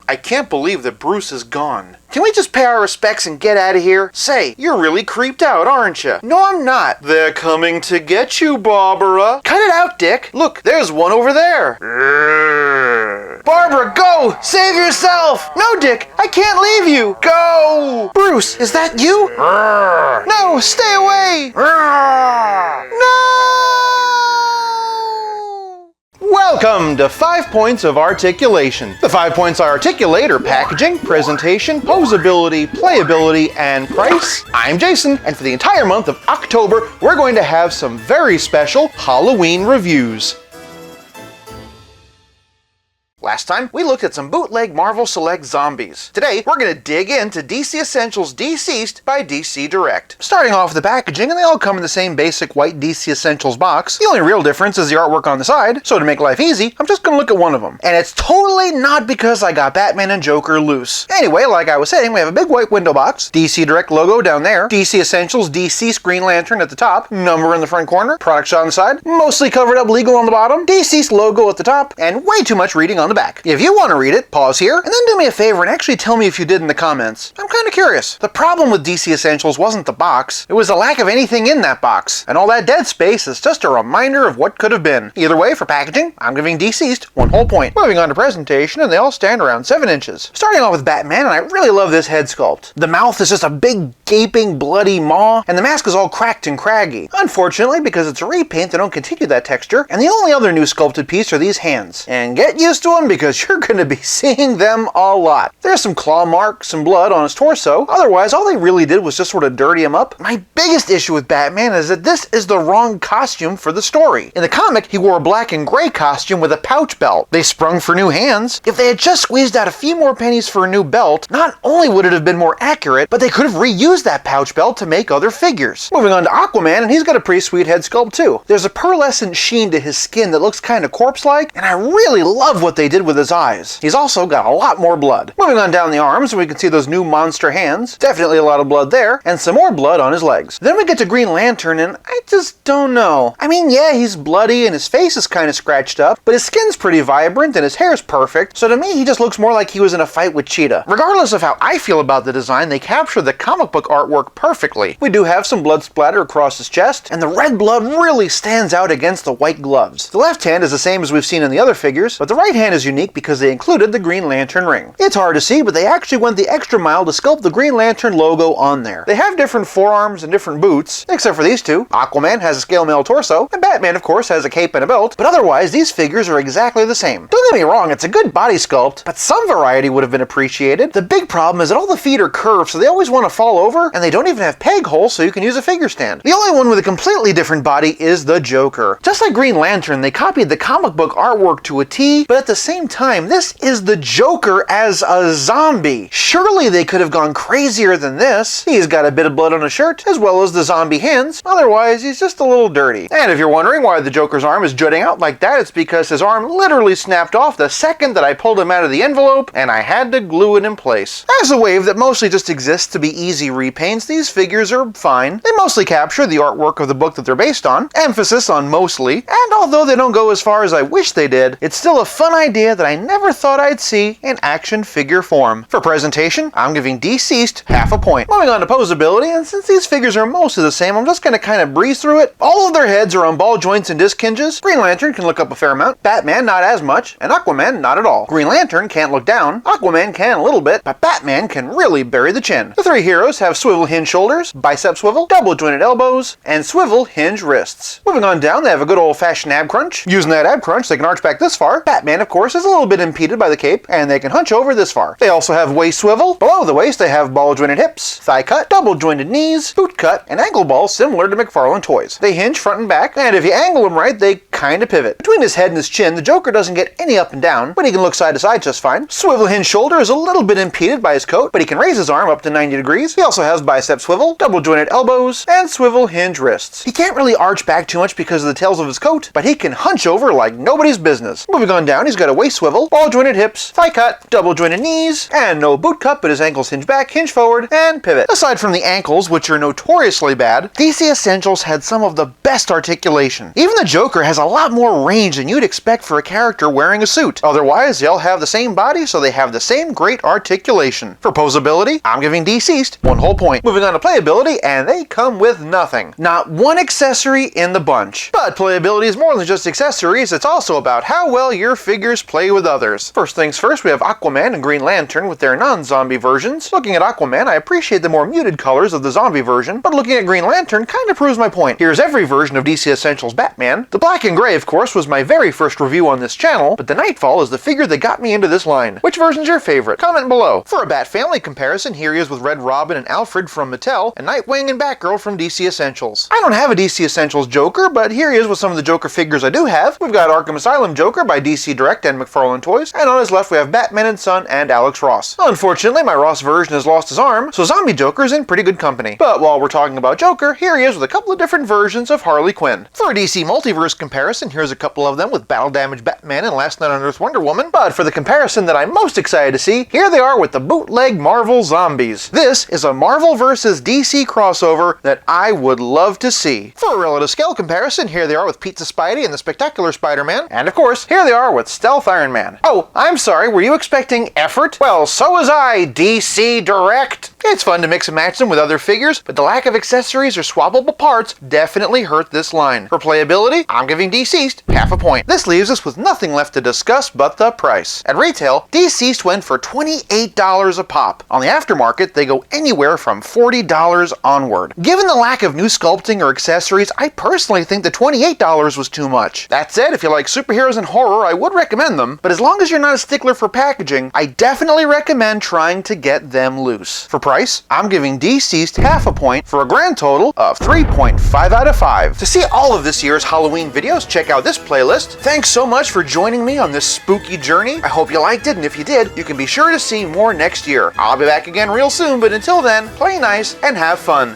I can't believe that Bruce is gone. Can we just pay our respects and get out of here? Say, you're really creeped out, aren't you? No, I'm not. They're coming to get you, Barbara. Cut it out, Dick. Look, there's one over there. Barbara, go! Save yourself! No, Dick, I can't leave you. Go! Bruce, is that you? No, stay away! No! Welcome to 5 Points of Articulation. The 5 points I articulate are packaging, presentation, poseability, playability, and price. I'm Jason, and for the entire month of October, we're going to have some very special Halloween reviews. Last time, we looked at some bootleg Marvel Select zombies. Today, we're going to dig into DC Essentials DCeased by DC Direct. Starting off with the packaging, and they all come in the same basic white DC Essentials box. The only real difference is the artwork on the side, so to make life easy, I'm just going to look at one of them. And it's totally not because I got Batman and Joker loose. Anyway, like I was saying, we have a big white window box, DC Direct logo down there, DC Essentials DC Green Lantern at the top, number in the front corner, product shot on the side, mostly covered up legal on the bottom, DCeased logo at the top, and way too much reading on the back. If you want to read it, pause here, and then do me a favor and actually tell me if you did in the comments. I'm kind of curious. The problem with DC Essentials wasn't the box, it was the lack of anything in that box. And all that dead space is just a reminder of what could have been. Either way, for packaging, I'm giving DCeased 1 whole point. Moving on to presentation, and they all stand around 7 inches. Starting off with Batman, and I really love this head sculpt. The mouth is just a big, gaping, bloody maw, and the mask is all cracked and craggy. Unfortunately, because it's a repaint, they don't continue that texture, and the only other new sculpted piece are these hands. And get used to them because you're going to be seeing them a lot. There's some claw marks and blood on his torso. Otherwise, all they really did was just sort of dirty him up. My biggest issue with Batman is that this is the wrong costume for the story. In the comic, he wore a black and gray costume with a pouch belt. They sprung for new hands. If they had just squeezed out a few more pennies for a new belt, not only would it have been more accurate, but they could have reused that pouch belt to make other figures. Moving on to Aquaman, and he's got a pretty sweet head sculpt too. There's a pearlescent sheen to his skin that looks kind of corpse-like, and I really love what they did with his eyes. He's also got a lot more blood. Moving on down the arms, we can see those new monster hands. Definitely a lot of blood there, and some more blood on his legs. Then we get to Green Lantern, and I just don't know. I mean, yeah, he's bloody, and his face is kind of scratched up, but his skin's pretty vibrant, and his hair's perfect, so to me, he just looks more like he was in a fight with Cheetah. Regardless of how I feel about the design, they capture the comic book artwork perfectly. We do have some blood splatter across his chest, and the red blood really stands out against the white gloves. The left hand is the same as we've seen in the other figures, but the right hand is unique because they included the Green Lantern ring. It's hard to see, but they actually went the extra mile to sculpt the Green Lantern logo on there. They have different forearms and different boots, except for these two. Aquaman has a scale mail torso, and Batman, of course, has a cape and a belt, but otherwise, these figures are exactly the same. Don't get me wrong, it's a good body sculpt, but some variety would have been appreciated. The big problem is that all the feet are curved, so they always want to fall over, and they don't even have peg holes so you can use a figure stand. The only one with a completely different body is the Joker. Just like Green Lantern, they copied the comic book artwork to a T, but at the same time, this is the Joker as a zombie. Surely they could have gone crazier than this. He's got a bit of blood on his shirt, as well as the zombie hands. Otherwise, he's just a little dirty. And if you're wondering why the Joker's arm is jutting out like that, it's because his arm literally snapped off the second that I pulled him out of the envelope, and I had to glue it in place. As a wave that mostly just exists to be easy repaints, these figures are fine. They mostly capture the artwork of the book that they're based on, emphasis on mostly, and although they don't go as far as I wish they did, it's still a fun idea that I never thought I'd see in action figure form. For presentation, I'm giving DCeased 0.5 point. Moving on to poseability, and since these figures are mostly the same, I'm just going to kind of breeze through it. All of their heads are on ball joints and disc hinges. Green Lantern can look up a fair amount, Batman not as much, and Aquaman not at all. Green Lantern can't look down, Aquaman can a little bit, but Batman can really bury the chin. The three heroes have swivel hinge shoulders, bicep swivel, double jointed elbows, and swivel hinge wrists. Moving on down, they have a good old-fashioned ab crunch. Using that ab crunch, they can arch back this far. Batman, of course, is a little bit impeded by the cape, and they can hunch over this far. They also have waist swivel. Below the waist, they have ball jointed hips, thigh cut, double jointed knees, boot cut, and ankle balls similar to McFarlane toys. They hinge front and back, and if you angle them right, they kind of pivot. Between his head and his chin, the Joker doesn't get any up and down, but he can look side to side just fine. Swivel hinge shoulder is a little bit impeded by his coat, but he can raise his arm up to 90 degrees. He also has bicep swivel, double jointed elbows, and swivel hinge wrists. He can't really arch back too much because of the tails of his coat, but he can hunch over like nobody's business. Moving on down, he's got a waist swivel, ball jointed hips, thigh cut, double jointed knees, and no boot cut but his ankles hinge back, hinge forward, and pivot. Aside from the ankles, which are notoriously bad, DC Essentials had some of the best articulation. Even the Joker has a lot more range than you'd expect for a character wearing a suit. Otherwise, they all have the same body, so they have the same great articulation. For Poseability, I'm giving DCeased 1 whole point. Moving on to Playability, and they come with nothing. Not one accessory in the bunch. But Playability is more than just accessories, it's also about how well your figures play with others. First things first, we have Aquaman and Green Lantern with their non-zombie versions. Looking at Aquaman, I appreciate the more muted colors of the zombie version, but looking at Green Lantern kind of proves my point. Here's every version of DC Essentials Batman. The black and gray, of course, was my very first review on this channel, but the Nightfall is the figure that got me into this line. Which version's your favorite? Comment below. For a Bat Family comparison, here he is with Red Robin and Alfred from Mattel, and Nightwing and Batgirl from DC Essentials. I don't have a DC Essentials Joker, but here he is with some of the Joker figures I do have. We've got Arkham Asylum Joker by DC Direct and McFarlane Toys, and on his left we have Batman and Son and Alex Ross. Unfortunately, my Ross version has lost his arm, so Zombie Joker's in pretty good company. But while we're talking about Joker, here he is with a couple of different versions of Harley Quinn. For a DC Multiverse comparison, here's a couple of them with Battle Damage Batman and Last Night on Earth Wonder Woman, but for the comparison that I'm most excited to see, here they are with the bootleg Marvel Zombies. This is a Marvel vs. DC crossover that I would love to see. For a relative scale comparison, here they are with Pizza Spidey and the Spectacular Spider-Man, and of course, here they are with Stealth Iron Man. Oh, I'm sorry, were you expecting effort? Well, so was I, DC Direct! It's fun to mix and match them with other figures, but the lack of accessories or swappable parts definitely hurt this line. For Playability, I'm giving DCeased half a point. This leaves us with nothing left to discuss but the price. At retail, DCeased went for $28 a pop. On the aftermarket, they go anywhere from $40 onward. Given the lack of new sculpting or accessories, I personally think the $28 was too much. That said, if you like superheroes and horror, I would recommend them, but as long as you're not a stickler for packaging, I definitely recommend trying to get them loose. For price, I'm giving DCeased half a point for a grand total of 3.5 out of 5. To see all of this year's Halloween videos, check out this playlist. Thanks so much for joining me on this spooky journey. I hope you liked it, and if you did, you can be sure to see more next year. I'll be back again real soon, but until then, play nice and have fun.